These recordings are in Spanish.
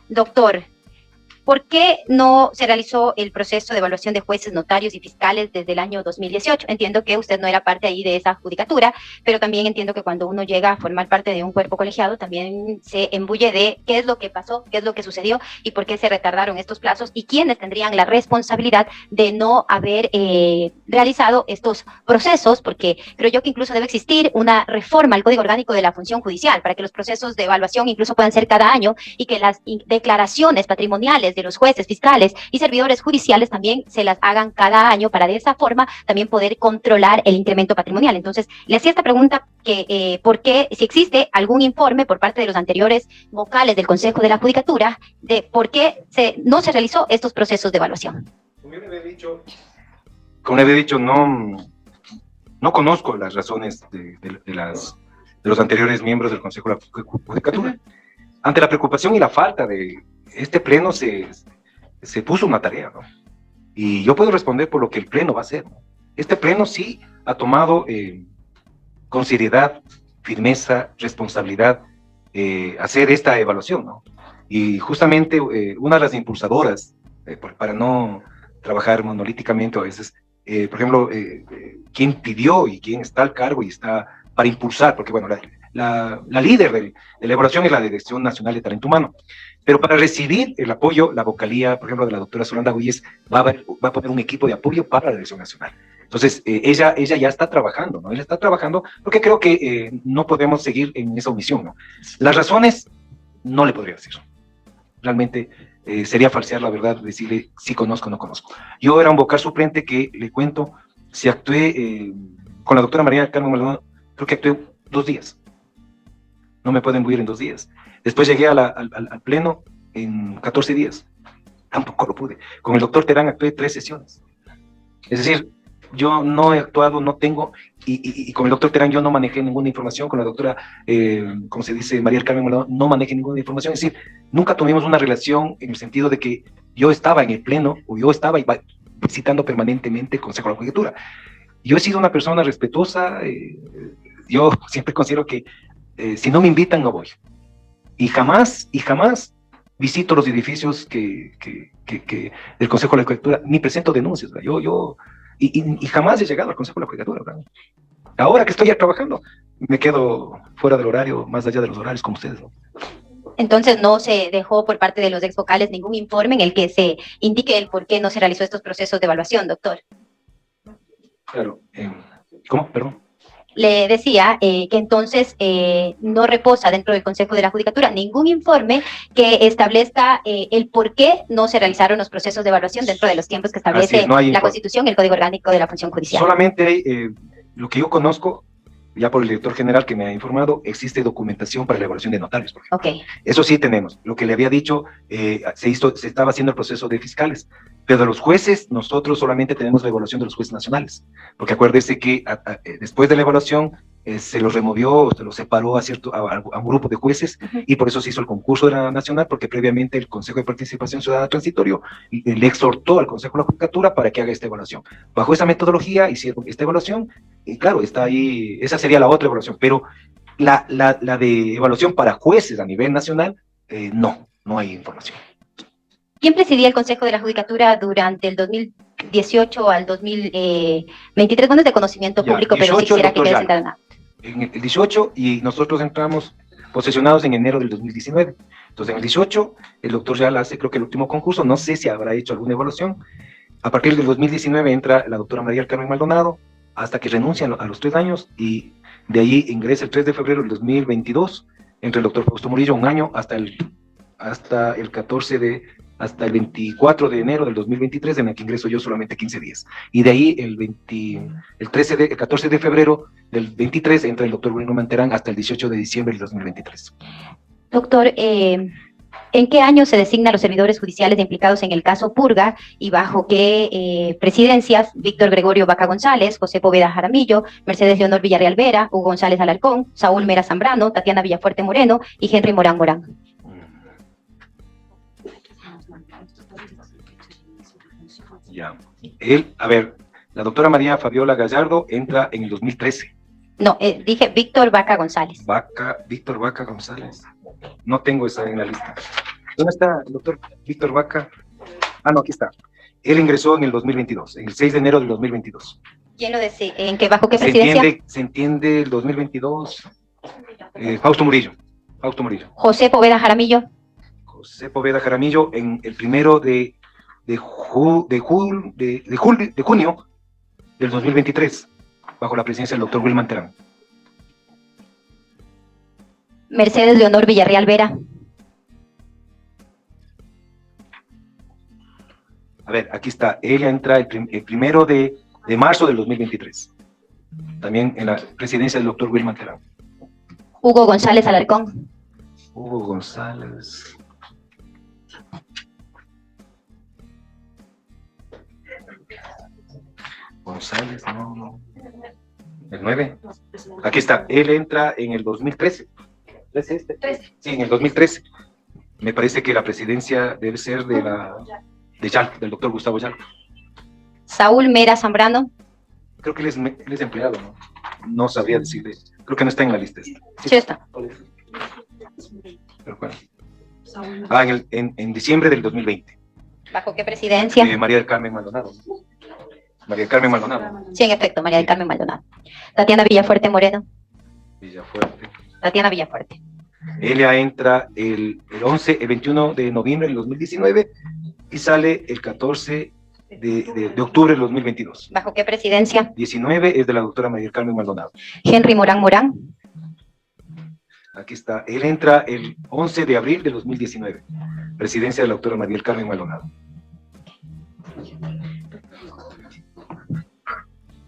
Doctor, ¿por qué no se realizó el proceso de evaluación de jueces, notarios y fiscales desde el año 2018? Entiendo que usted no era parte ahí de esa judicatura, pero también entiendo que cuando uno llega a formar parte de un cuerpo colegiado, también se embulle de qué es lo que pasó, qué es lo que sucedió y por qué se retardaron estos plazos y quiénes tendrían la responsabilidad de no haber realizado estos procesos, porque creo yo que incluso debe existir una reforma al Código Orgánico de la Función Judicial para que los procesos de evaluación incluso puedan ser cada año y que las declaraciones patrimoniales de los jueces, fiscales y servidores judiciales también se las hagan cada año para de esa forma también poder controlar el incremento patrimonial. Entonces, le hacía esta pregunta que ¿por qué, si existe algún informe por parte de los anteriores vocales del Consejo de la Judicatura de por qué no se realizó estos procesos de evaluación? Como yo le había dicho, no conozco las razones de los anteriores miembros del Consejo de la Judicatura. Ante la preocupación y la falta de este pleno se puso una tarea, ¿no? Y yo puedo responder por lo que el pleno va a hacer, ¿no? Este pleno sí ha tomado con seriedad, firmeza, responsabilidad hacer esta evaluación, ¿no? Y justamente una de las impulsadoras, para no trabajar monolíticamente a veces, por ejemplo, quien pidió y quien está al cargo y está para impulsar, porque bueno, la líder de la evaluación es la Dirección Nacional de Talento Humano, pero para recibir el apoyo, la vocalía, por ejemplo, de la doctora Solanda Huyes va a poner un equipo de apoyo para la Dirección Nacional. Entonces, ella ya está trabajando, ¿no? Ella está trabajando porque creo que no podemos seguir en esa omisión, ¿no? Las razones no le podría decir. Realmente sería falsear la verdad, decirle si conozco o no conozco. Yo era un vocal suplente que, le cuento, si actué con la doctora María Carmen Maldonado, creo que actué 2 días. No me pueden imbuir en 2 días. Después llegué al pleno en 14 días. Tampoco lo pude. Con el doctor Terán actué 3 sesiones. Es decir, yo no he actuado, no tengo, y con el doctor Terán yo no manejé ninguna información, con la doctora, como se dice, María Carmen Maldonado, no manejé ninguna información. Es decir, nunca tuvimos una relación en el sentido de que yo estaba en el pleno o yo estaba visitando permanentemente el Consejo de la Judicatura. Yo he sido una persona respetuosa, yo siempre considero que si no me invitan, no voy. Y jamás visito los edificios del Consejo de la Judicatura, ni presento denuncias. Y jamás he llegado al Consejo de la Judicatura, ¿verdad? Ahora que estoy ya trabajando, me quedo fuera del horario, más allá de los horarios como ustedes, ¿no? Entonces, no se dejó por parte de los ex vocales ningún informe en el que se indique el por qué no se realizó estos procesos de evaluación, doctor. Claro. ¿Cómo? Perdón. Le decía que entonces no reposa dentro del Consejo de la Judicatura ningún informe que establezca el por qué no se realizaron los procesos de evaluación dentro de los tiempos que establece la Constitución y el Código Orgánico de la Función Judicial. Solamente hay, lo que yo conozco, ya por el director general que me ha informado, existe documentación para la evaluación de notarios, por ejemplo. Okay. Eso sí tenemos. Lo que le había dicho, se estaba haciendo el proceso de fiscales, pero de los jueces, nosotros solamente tenemos la evaluación de los jueces nacionales, porque acuérdese que después de la evaluación se los removió, se los separó a un grupo de jueces, y por eso se hizo el concurso de la nacional, porque previamente el Consejo de Participación Ciudadana Transitorio le exhortó al Consejo de la Judicatura para que haga esta evaluación. Bajo esa metodología hicieron esta evaluación, y claro, está ahí, esa sería la otra evaluación, pero la de evaluación para jueces a nivel nacional, no hay información. ¿Quién presidía el Consejo de la Judicatura durante el 2018 al 2023? Bueno, es de conocimiento público, 18, pero si quisiera que quede sentado nada. En el 18, y nosotros entramos posesionados en enero del 2019. Entonces, en el 18, el doctor Yala hace, creo que el último concurso, no sé si habrá hecho alguna evaluación. A partir del 2019 entra la doctora María Carmen Maldonado, hasta que renuncia a los 3 años, y de allí ingresa el 3 de febrero del 2022, entre el doctor Fausto Murillo, un año, hasta el 24 de enero del 2023, en el que ingreso yo solamente 15 días. Y de ahí, el 14 de febrero del 23, entra el doctor Bruno Manterán hasta el 18 de diciembre del 2023. Doctor, ¿en qué año se designan los servidores judiciales implicados en el caso Purga y bajo qué presidencias? Víctor Gregorio Vaca González, José Poveda Jaramillo, Mercedes Leonor Villarreal Vera, Hugo González Alarcón, Saúl Mera Zambrano, Tatiana Villafuerte Moreno y Henry Morán Morán. Ya. A ver, la doctora María Fabiola Gallardo entra en el 2013. No, dije Víctor Vaca González. Víctor Vaca González. No tengo esa en la lista. ¿Dónde está el doctor Víctor Vaca? Ah, no, aquí está. Él ingresó en el 2022, el 6 de enero del 2022. ¿Quién lo decide? ¿En qué, bajo qué presidencia? Se entiende el 2022. Fausto Murillo. Fausto Murillo. José Poveda Jaramillo. José Poveda Jaramillo en el 1 de junio del 2023, bajo la presidencia del doctor Wilman Terán. Mercedes Leonor Villarreal Vera. A ver, aquí está. Ella entra el 1 de marzo del 2023. También en la presidencia del doctor Wilman Terán. Hugo González Alarcón. Hugo González. González, no. El 9. Aquí está. Él entra en el 2013. ¿13 este? 13. Sí, en el 2013. Me parece que la presidencia debe ser de Yalco, del doctor Gustavo Yalco. Saúl Mera Zambrano. Creo que él es empleado, ¿no? No sabría decirle. Creo que no está en la lista esta. Sí está. Pero bueno. Ah, en diciembre del 2020. ¿Bajo qué presidencia? María del Carmen Maldonado. María del Carmen Maldonado. Sí, en efecto, María del Carmen Maldonado. Tatiana Villafuerte Moreno. Villafuerte. Tatiana Villafuerte. Ella entra el 21 de noviembre del 2019 y sale el 14 de octubre del 2022. ¿Bajo qué presidencia? 19 es de la doctora María del Carmen Maldonado. Henry Morán Morán. Aquí está. Él entra el 11 de abril del 2019. Presidencia de la doctora María del Carmen Maldonado.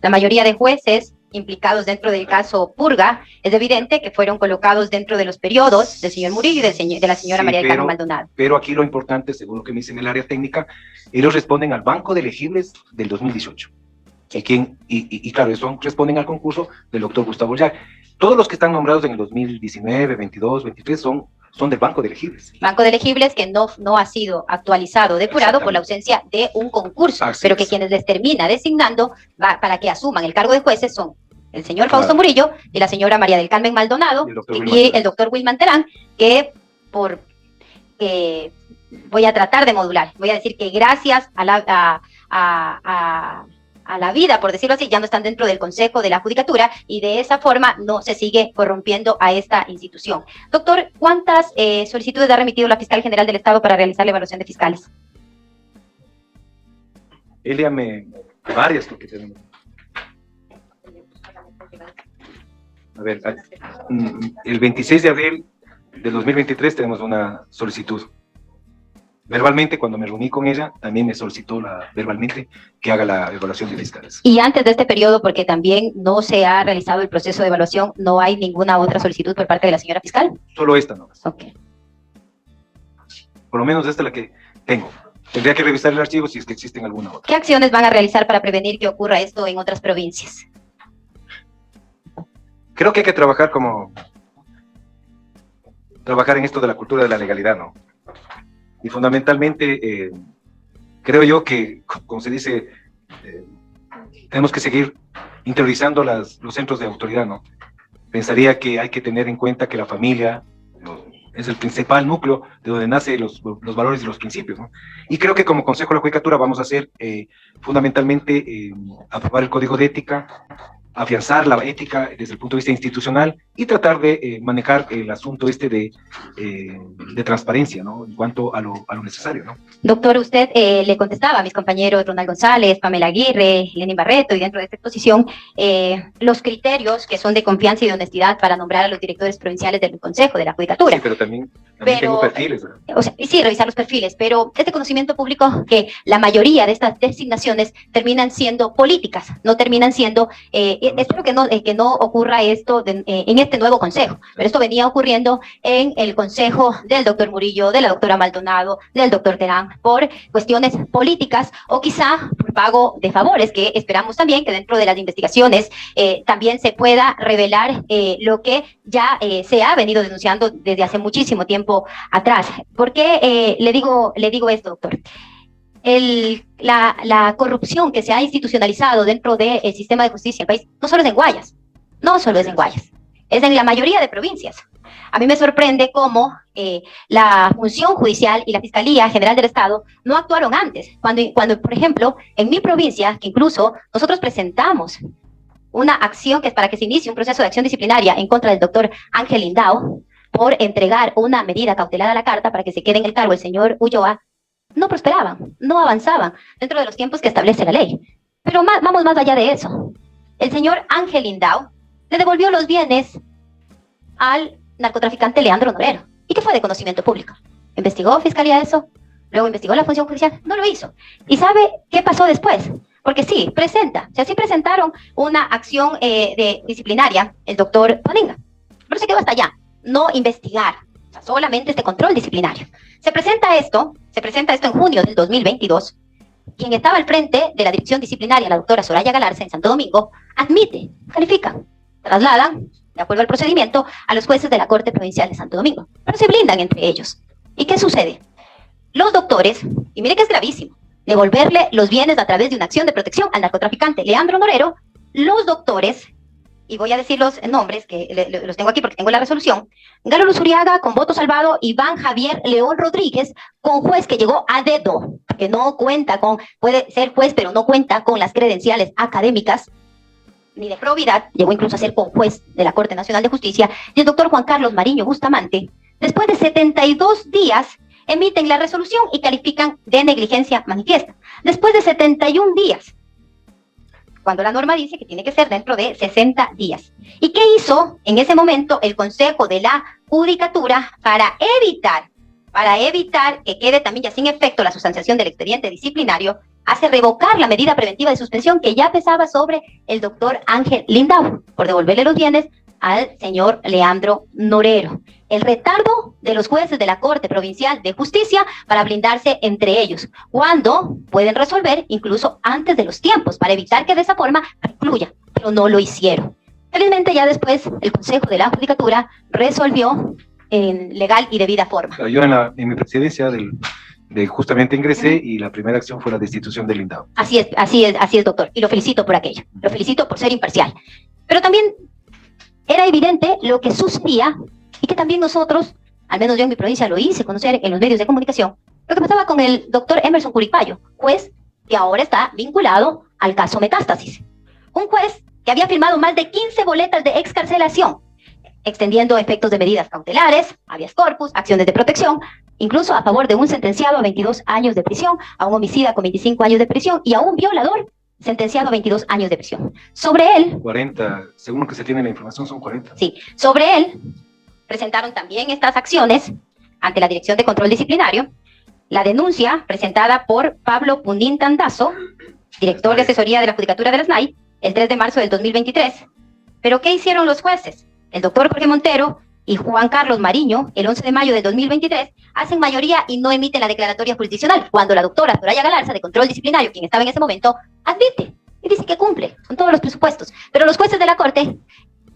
La mayoría de jueces implicados dentro del caso Purga, es evidente que fueron colocados dentro de los periodos del señor Murillo y de la señora María del Carmen Maldonado. Pero aquí lo importante, según lo que me dicen en el área técnica, ellos responden al banco de elegibles del 2018. Y claro, eso responden al concurso del doctor Gustavo Yalco. Todos los que están nombrados en el 2019, 22, 23 son del banco de elegibles. Banco de elegibles que no ha sido actualizado, depurado por la ausencia de un concurso, pero que quienes les termina designando para que asuman el cargo de jueces son el señor Fausto Murillo y la señora María del Carmen Maldonado y el doctor Wilman Terán, que voy a tratar de modular. Voy a decir que gracias a la vida, por decirlo así, ya no están dentro del Consejo de la Judicatura y de esa forma no se sigue corrompiendo a esta institución. Doctor, ¿cuántas solicitudes ha remitido la Fiscal General del Estado para realizar la evaluación de fiscales? Varias porque tenemos. A ver, el 26 de abril del 2023 tenemos una solicitud. Verbalmente, cuando me reuní con ella, también me solicitó verbalmente que haga la evaluación de fiscales. Y antes de este periodo, porque también no se ha realizado el proceso de evaluación, ¿no hay ninguna otra solicitud por parte de la señora fiscal? Solo esta nomás. Ok. Por lo menos esta es la que tengo. Tendría que revisar el archivo si es que existen alguna otra. ¿Qué acciones van a realizar para prevenir que ocurra esto en otras provincias? Creo que hay que trabajar en esto de la cultura de la legalidad, ¿no? Y fundamentalmente, creo yo que, como se dice, tenemos que seguir interiorizando los centros de autoridad, ¿no? Pensaría que hay que tener en cuenta que la familia es el principal núcleo de donde nacen los valores y los principios, ¿no? Y creo que como Consejo de la Judicatura vamos a hacer fundamentalmente aprobar el Código de Ética, afianzar la ética desde el punto de vista institucional y tratar de manejar el asunto de transparencia, ¿no? En cuanto a lo necesario, ¿no? Doctor, usted le contestaba a mis compañeros Ronald González, Pamela Aguirre, Lenín Barreto, y dentro de esta exposición, los criterios que son de confianza y de honestidad para nombrar a los directores provinciales del Consejo de la Judicatura. Sí, pero también tengo perfiles, ¿verdad? O sea, sí, revisar los perfiles, pero es de conocimiento público que la mayoría de estas designaciones terminan siendo políticas, no terminan siendo... espero que no ocurra esto en este nuevo consejo, pero esto venía ocurriendo en el consejo del doctor Murillo, de la doctora Maldonado, del doctor Terán, por cuestiones políticas o quizá por pago de favores, que esperamos también que dentro de las investigaciones también se pueda revelar lo que ya se ha venido denunciando desde hace muchísimo tiempo atrás. ¿Por qué le digo esto, doctor? La corrupción que se ha institucionalizado dentro del sistema de justicia del país no solo es en Guayas, es en la mayoría de provincias. A mí me sorprende cómo la función judicial y la Fiscalía General del Estado no actuaron antes. Cuando, por ejemplo, en mi provincia, que incluso nosotros presentamos una acción que es para que se inicie un proceso de acción disciplinaria en contra del doctor Ángel Lindao por entregar una medida cautelar a la carta para que se quede en el cargo el señor Ulloa, no prosperaban, no avanzaban dentro de los tiempos que establece la ley. Pero vamos más allá de eso. El señor Ángel Lindao le devolvió los bienes al narcotraficante Leandro Norero. ¿Y qué fue de conocimiento público? ¿Investigó Fiscalía eso? ¿Luego investigó la función judicial? No lo hizo. ¿Y sabe qué pasó después? Porque sí, sí presentaron una acción disciplinaria el doctor Poninga. Pero se quedó hasta allá, no investigar, o sea, solamente este control disciplinario. Se presenta esto en junio del 2022. Quien estaba al frente de la dirección disciplinaria, la doctora Soraya Galarza, en Santo Domingo, admite, califica, trasladan, de acuerdo al procedimiento, a los jueces de la Corte Provincial de Santo Domingo. Pero se blindan entre ellos. ¿Y qué sucede? Los doctores, y mire que es gravísimo, devolverle los bienes a través de una acción de protección al narcotraficante Leandro Norero, los doctores, y voy a decir los nombres, que los tengo aquí porque tengo la resolución, Galo Luzuriaga con voto salvado, Iván Javier León Rodríguez, con juez que llegó a dedo, que no cuenta con, puede ser juez, pero no cuenta con las credenciales académicas, ni de probidad, llegó incluso a ser con juez de la Corte Nacional de Justicia, y el doctor Juan Carlos Mariño Bustamante, después de 72 días, emiten la resolución y califican de negligencia manifiesta. Después de 71 días, cuando la norma dice que tiene que ser dentro de 60 días. ¿Y qué hizo en ese momento el Consejo de la Judicatura para evitar que quede también ya sin efecto la sustanciación del expediente disciplinario? Hace revocar la medida preventiva de suspensión que ya pesaba sobre el doctor Ángel Lindao por devolverle los bienes al señor Leandro Norero. El retardo de los jueces de la Corte Provincial de Justicia para blindarse entre ellos, cuando pueden resolver incluso antes de los tiempos, para evitar que de esa forma concluya, pero no lo hicieron. Felizmente ya después el Consejo de la Judicatura resolvió en legal y debida forma. Yo en mi presidencia justamente ingresé y la primera acción fue la destitución del Lindao. Así es, doctor, y lo felicito por aquello, lo felicito por ser imparcial. Pero también era evidente lo que sucedía y que también nosotros, al menos yo en mi provincia lo hice conocer en los medios de comunicación, lo que pasaba con el doctor Emerson Curipayo, juez que ahora está vinculado al caso Metástasis. Un juez que había firmado más de 15 boletas de excarcelación, extendiendo efectos de medidas cautelares, habeas corpus, acciones de protección, incluso a favor de un sentenciado a 22 años de prisión, a un homicida con 25 años de prisión y a un violador sentenciado a 22 años de prisión. Sobre él... 40, según lo que se tiene la información, son 40. Sí, sobre él presentaron también estas acciones ante la Dirección de Control Disciplinario, la denuncia presentada por Pablo Pundín Tandazo, director de asesoría de la Judicatura de la SNAI, el 3 de marzo del 2023. ¿Pero qué hicieron los jueces? El doctor Jorge Montero y Juan Carlos Mariño, el 11 de mayo del 2023, hacen mayoría y no emiten la declaratoria jurisdiccional, cuando la doctora Soraya Galarza, de Control Disciplinario, quien estaba en ese momento, admite y dice que cumple con todos los presupuestos. Pero los jueces de la Corte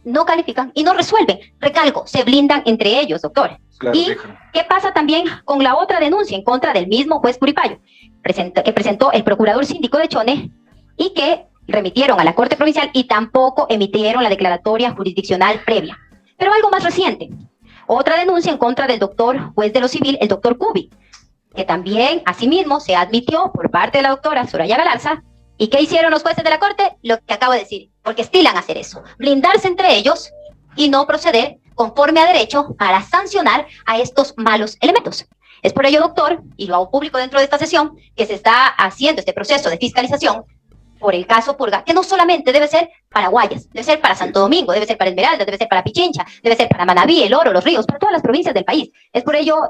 no califican y no resuelven. Recalco, se blindan entre ellos, doctor. Claro, ¿Y qué pasa también con la otra denuncia en contra del mismo juez Curipayo, que presentó el procurador síndico de Chone y que remitieron a la Corte Provincial y tampoco emitieron la declaratoria jurisdiccional previa? Pero algo más reciente, otra denuncia en contra del doctor juez de lo civil, el doctor Cubi, que también asimismo se admitió por parte de la doctora Soraya Galarza. ¿Y qué hicieron los jueces de la Corte? Lo que acabo de decir, porque estilan hacer eso, blindarse entre ellos y no proceder conforme a derecho para sancionar a estos malos elementos. Es por ello, doctor, y lo hago público dentro de esta sesión, que se está haciendo este proceso de fiscalización por el caso Purga, que no solamente debe ser para Guayas, debe ser para Santo Domingo, debe ser para Esmeralda, debe ser para Pichincha, debe ser para Manabí, El Oro, Los Ríos, para todas las provincias del país. Es por ello,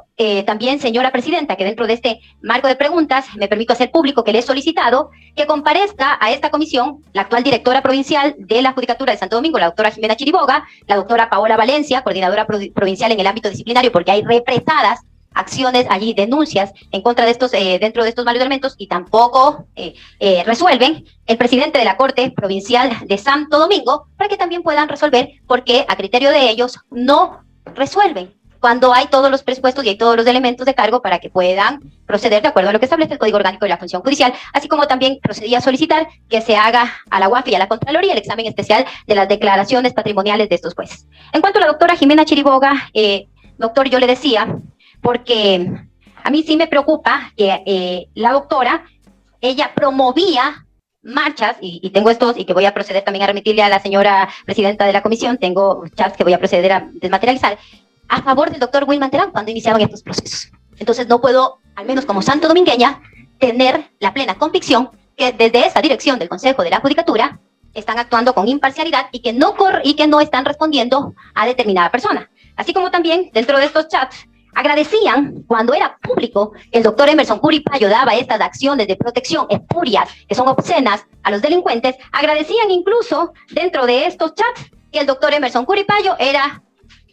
también, señora presidenta, que dentro de este marco de preguntas me permito hacer público que le he solicitado que comparezca a esta comisión la actual directora provincial de la Judicatura de Santo Domingo, la doctora Jimena Chiriboga, la doctora Paola Valencia, coordinadora provincial en el ámbito disciplinario, porque hay represadas acciones allí, denuncias en contra de estos, dentro de estos malos elementos, y tampoco resuelven, el presidente de la Corte Provincial de Santo Domingo, para que también puedan resolver, porque a criterio de ellos no resuelven. cuando hay todos los presupuestos y hay todos los elementos de cargo para que puedan proceder de acuerdo a lo que establece el Código Orgánico de la Función Judicial, así como también procedí a solicitar que se haga a la UAF y a la Contraloría el examen especial de las declaraciones patrimoniales de estos jueces. En cuanto a la doctora Jimena Chiriboga, doctor, yo le decía, porque a mí sí me preocupa que la doctora, ella promovía marchas, y tengo estos, y que voy a proceder también a remitirle a la señora presidenta de la comisión, tengo chats que voy a proceder a desmaterializar, a favor del doctor Wilman Terán cuando iniciaban estos procesos. Entonces no puedo, al menos como santo domingueña, tener la plena convicción que desde esa dirección del Consejo de la Judicatura están actuando con imparcialidad y que no están respondiendo a determinada persona. Así como también dentro de estos chats agradecían cuando era público que el doctor Emerson Curipayo daba estas acciones de protección espurias, que son obscenas a los delincuentes, agradecían incluso dentro de estos chats que el doctor Emerson Curipayo era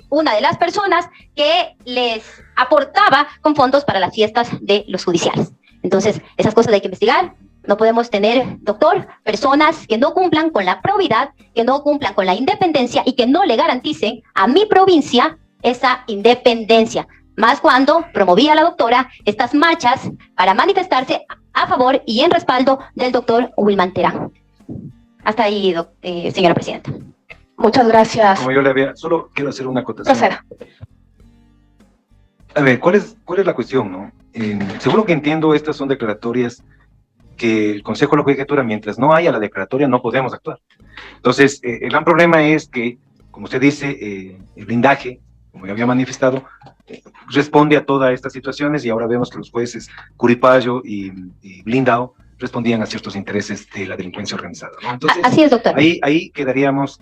una de las personas que les aportaba con fondos para las fiestas de los judiciales. Entonces, esas cosas hay que investigar. No podemos tener, doctor, personas que no cumplan con la probidad, que no cumplan con la independencia y que no le garanticen a mi provincia esa independencia. Más cuando promovía la doctora estas marchas para manifestarse a favor y en respaldo del doctor Wilman Terán. Hasta ahí, señora presidenta. Muchas gracias. Como yo le había, solo quiero hacer una acotación. Proceda. A ver, ¿cuál es la cuestión, no? Seguro que entiendo, estas son declaratorias que el Consejo de la Judicatura, mientras no haya la declaratoria, no podemos actuar. Entonces, el gran problema es que, como usted dice, el blindaje, como ya había manifestado, responde a todas estas situaciones, y ahora vemos que los jueces Curipayo y Blindado respondían a ciertos intereses de la delincuencia organizada, ¿no? Entonces, así es, doctor. Ahí quedaríamos,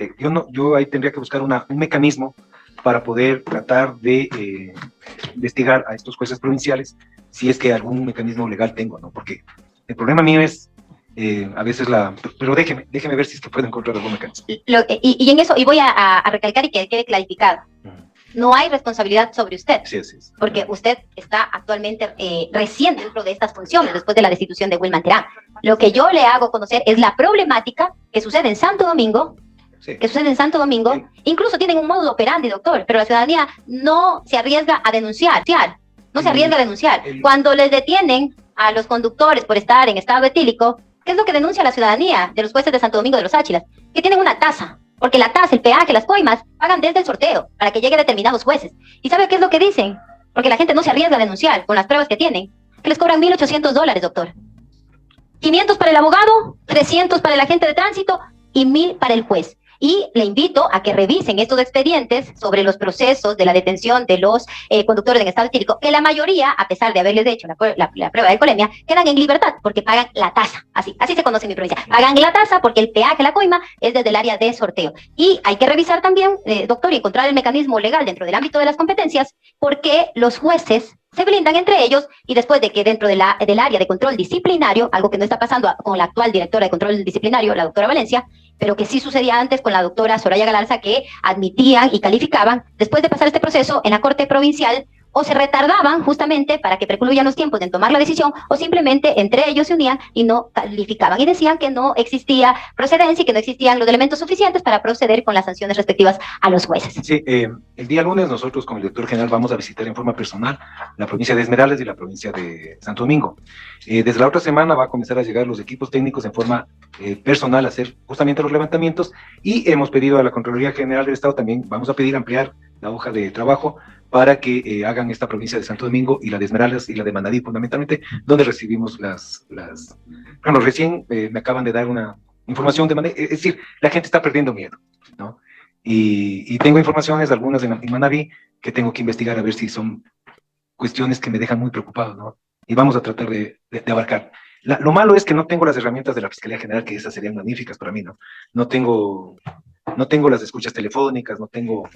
yo ahí tendría que buscar un mecanismo para poder tratar de investigar a estos jueces provinciales, si es que algún mecanismo legal tengo, ¿no? Porque el problema mío es a veces pero déjeme ver si es que puedo encontrar algún mecanismo. Y en eso, y voy a recalcar y que quede clarificado, no hay responsabilidad sobre usted, sí. porque usted está actualmente recién dentro de estas funciones, después de la destitución de Wilman Terán. Lo que yo le hago conocer es la problemática que sucede en Santo Domingo, sí. Sí. Incluso tienen un modo operandi, doctor, pero la ciudadanía no se arriesga a denunciar, Cuando les detienen a los conductores por estar en estado etílico, ¿qué es lo que denuncia la ciudadanía de los jueces de Santo Domingo de los Áchilas? Que tienen una tasa, porque la tasa, el peaje, las coimas, pagan desde el sorteo para que llegue a determinados jueces. ¿Y sabe qué es lo que dicen? Porque la gente no se arriesga a denunciar con las pruebas que tienen, que les cobran $1,800, doctor. 500 para el abogado, 300 para el agente de tránsito y 1,000 para el juez. Y le invito a que revisen estos expedientes sobre los procesos de la detención de los conductores en estado etílico, que la mayoría, a pesar de haberles hecho la prueba de alcoholemia, quedan en libertad porque pagan la tasa. Así se conoce en mi provincia. Pagan la tasa porque el peaje, la coima, es desde el área de sorteo. Y hay que revisar también, doctor, y encontrar el mecanismo legal dentro del ámbito de las competencias, porque los jueces se blindan entre ellos, y después de que dentro del área de control disciplinario, algo que no está pasando con la actual directora de control disciplinario, la doctora Valencia, pero que sí sucedía antes con la doctora Soraya Galarza, que admitían y calificaban, después de pasar este proceso en la Corte Provincial, o se retardaban justamente para que precluyan los tiempos de tomar la decisión, o simplemente entre ellos se unían y no calificaban, y decían que no existía procedencia y que no existían los elementos suficientes para proceder con las sanciones respectivas a los jueces. Sí, el día lunes nosotros con el director general vamos a visitar en forma personal la provincia de Esmeraldas y la provincia de Santo Domingo. Desde la otra semana va a comenzar a llegar los equipos técnicos en forma personal a hacer justamente los levantamientos, y hemos pedido a la Contraloría General del Estado, también vamos a pedir ampliar la hoja de trabajo para que hagan esta provincia de Santo Domingo y la de Esmeraldas y la de Manabí, fundamentalmente, donde recibimos bueno, recién me acaban de dar una información de manera, es decir, la gente está perdiendo miedo, ¿no? Y tengo informaciones, algunas en Manabí, que tengo que investigar a ver si son cuestiones que me dejan muy preocupado, ¿no? Y vamos a tratar de abarcar. Lo malo es que no tengo las herramientas de la Fiscalía General, que esas serían magníficas para mí, ¿no? No tengo las escuchas telefónicas, no tengo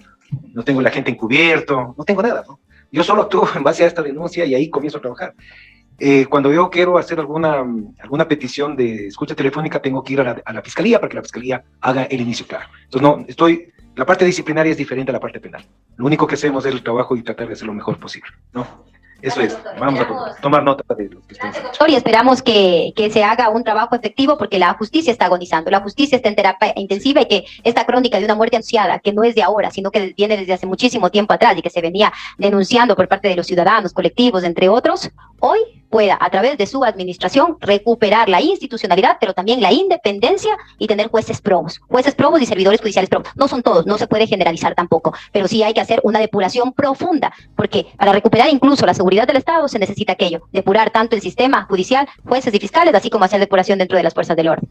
la gente encubierto, no tengo nada, ¿no? Yo solo actúo en base a esta denuncia y ahí comienzo a trabajar. Cuando yo quiero hacer alguna petición de escucha telefónica, tengo que ir a la Fiscalía para que la Fiscalía haga el inicio claro. Entonces, la parte disciplinaria es diferente a la parte penal. Lo único que hacemos es el trabajo y tratar de hacer lo mejor posible, ¿no? Eso es, vamos a tomar nota de lo que ustedes han dicho. Y esperamos que se haga un trabajo efectivo porque la justicia está agonizando, la justicia está en terapia intensiva y que esta crónica de una muerte anunciada, que no es de ahora, sino que viene desde hace muchísimo tiempo atrás y que se venía denunciando por parte de los ciudadanos, colectivos, entre otros, hoy pueda, a través de su administración, recuperar la institucionalidad, pero también la independencia y tener jueces probos y servidores judiciales probos. No son todos, no se puede generalizar tampoco, pero sí hay que hacer una depuración profunda, porque para recuperar incluso la seguridad del Estado se necesita aquello, depurar tanto el sistema judicial, jueces y fiscales, así como hacer depuración dentro de las fuerzas del orden.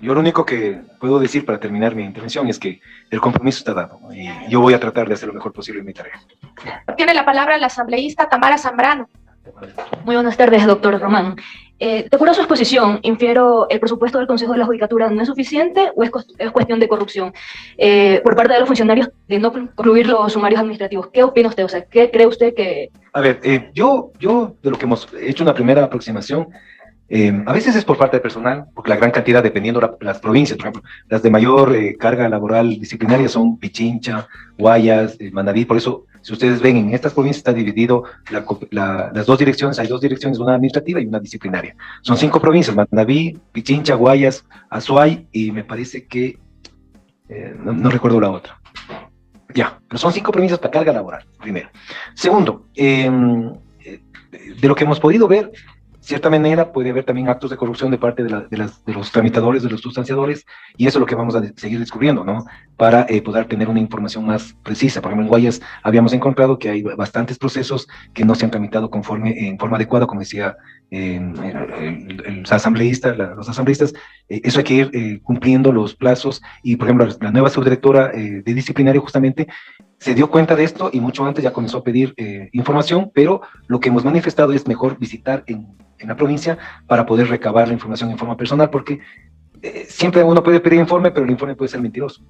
Yo lo único que puedo decir para terminar mi intervención es que el compromiso está dado, ¿no? Y yo voy a tratar de hacer lo mejor posible en mi tarea. Tiene la palabra la asambleísta Tamara Zambrano. Muy buenas tardes, doctor Román. De acuerdo a su exposición, infiero, ¿el presupuesto del Consejo de la Judicatura no es suficiente o es cuestión de corrupción por parte de los funcionarios de no concluir los sumarios administrativos? ¿Qué opina usted? O sea, ¿qué cree usted que...? A ver, yo de lo que hemos hecho una primera aproximación, a veces es por parte del personal, porque la gran cantidad, dependiendo las provincias, por ejemplo, las de mayor carga laboral disciplinaria son Pichincha, Guayas, Manabí, por eso, si ustedes ven, en estas provincias está dividido las dos direcciones, hay dos direcciones, una administrativa y una disciplinaria. Son 5 provincias, Manabí, Pichincha, Guayas, Azuay, y me parece que, no recuerdo la otra. Ya, pero son 5 provincias para carga laboral, primero. Segundo, de lo que hemos podido ver, cierta manera puede haber también actos de corrupción de parte de los tramitadores, de los sustanciadores, y eso es lo que vamos a seguir descubriendo, ¿no? Para poder tener una información más precisa. Por ejemplo, en Guayas habíamos encontrado que hay bastantes procesos que no se han tramitado en forma adecuada, como decía los asambleístas, eso hay que ir cumpliendo los plazos, y por ejemplo, la nueva subdirectora de disciplinario justamente se dio cuenta de esto y mucho antes ya comenzó a pedir información, pero lo que hemos manifestado es mejor visitar en la provincia para poder recabar la información en forma personal, porque siempre uno puede pedir informe, pero el informe puede ser mentiroso.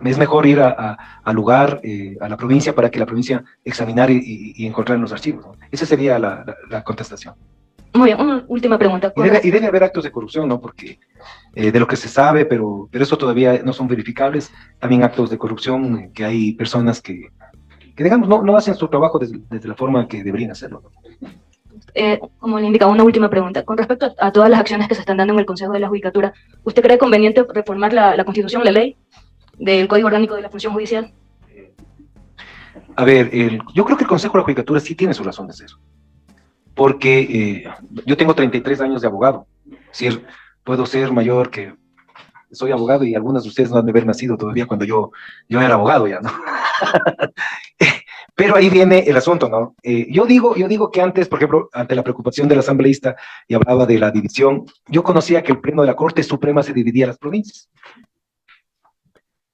Es mejor ir al lugar, a la provincia, para que la provincia examinar y encontrar en los archivos, ¿no? Esa sería la contestación. Muy bien, una última pregunta. Y debe haber actos de corrupción, ¿no? Porque de lo que se sabe, pero eso todavía no son verificables, también actos de corrupción, que hay personas que digamos, no hacen su trabajo desde la forma que deberían hacerlo, ¿no? Como le indica, una última pregunta. Con respecto a todas las acciones que se están dando en el Consejo de la Judicatura, ¿usted cree conveniente reformar la Constitución, la ley del Código Orgánico de la Función Judicial? A ver, yo creo que el Consejo de la Judicatura sí tiene su razón de ser, porque yo tengo 33 años de abogado, es decir, puedo ser mayor que... Soy abogado y algunos de ustedes no han de haber nacido todavía cuando yo era abogado ya, ¿no? Pero ahí viene el asunto, ¿no? Yo digo que antes, por ejemplo, ante la preocupación del asambleísta y hablaba de la división, yo conocía que el Pleno de la Corte Suprema se dividía a las provincias.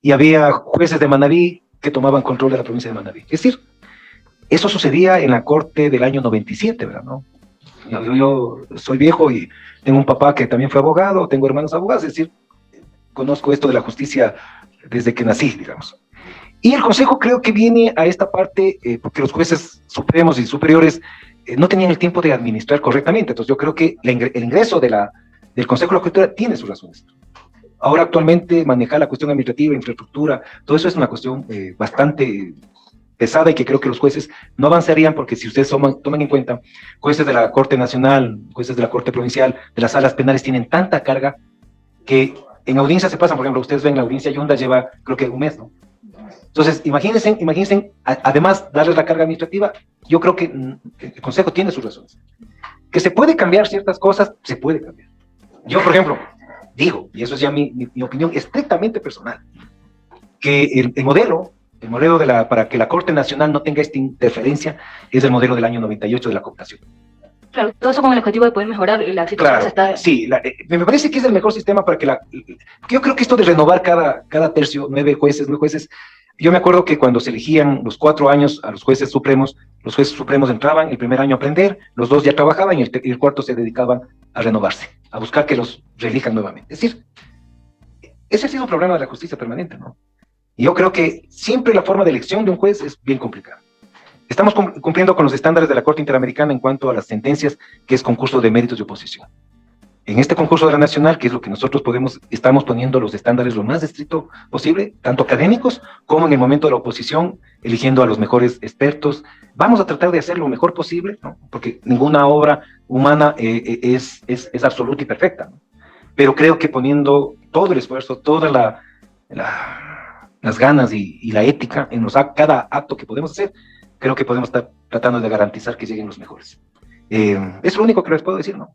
Y había jueces de Manabí que tomaban control de la provincia de Manabí. Es decir, eso sucedía en la Corte del año 97, ¿verdad? ¿No? Yo soy viejo y tengo un papá que también fue abogado, tengo hermanos abogados, es decir, conozco esto de la justicia desde que nací, digamos. Y el Consejo creo que viene a esta parte porque los jueces supremos y superiores no tenían el tiempo de administrar correctamente. Entonces yo creo que el ingreso del Consejo de la Judicatura tiene sus razones. Ahora actualmente manejar la cuestión administrativa, infraestructura, todo eso es una cuestión bastante pesada y que creo que los jueces no avanzarían, porque si ustedes toman en cuenta, jueces de la Corte Nacional, jueces de la Corte Provincial, de las salas penales tienen tanta carga que en audiencia se pasan. Por ejemplo, ustedes ven la audiencia Yunda lleva creo que un mes, ¿no? Entonces, imagínense, además darles la carga administrativa, yo creo que el Consejo tiene sus razones. Que se puede cambiar ciertas cosas, se puede cambiar. Yo, por ejemplo, digo, y eso es ya mi opinión estrictamente personal, que el modelo para que la Corte Nacional no tenga esta interferencia es el modelo del año 98 de la cooptación. Claro, todo eso con el objetivo de poder mejorar la situación. Claro, sí, me parece que es el mejor sistema para que yo creo que esto de renovar cada tercio, 9 jueces, yo me acuerdo que cuando se elegían los 4 años a los jueces supremos entraban el primer año a aprender, los 2 ya trabajaban y el cuarto se dedicaban a renovarse, a buscar que los reelijan nuevamente. Es decir, ese ha sido un problema de la justicia permanente, ¿no? Y yo creo que siempre la forma de elección de un juez es bien complicada. Estamos cumpliendo con los estándares de la Corte Interamericana en cuanto a las sentencias, que es concurso de méritos y oposición. en este concurso de la Nacional, que es lo que nosotros estamos poniendo los estándares lo más estricto posible, tanto académicos como en el momento de la oposición, eligiendo a los mejores expertos. Vamos a tratar de hacer lo mejor posible, ¿no? Porque ninguna obra humana es absoluta y perfecta, ¿no? Pero creo que poniendo todo el esfuerzo, todas las ganas y la ética en cada acto que podemos hacer, creo que podemos estar tratando de garantizar que lleguen los mejores. Es lo único que les puedo decir, ¿no?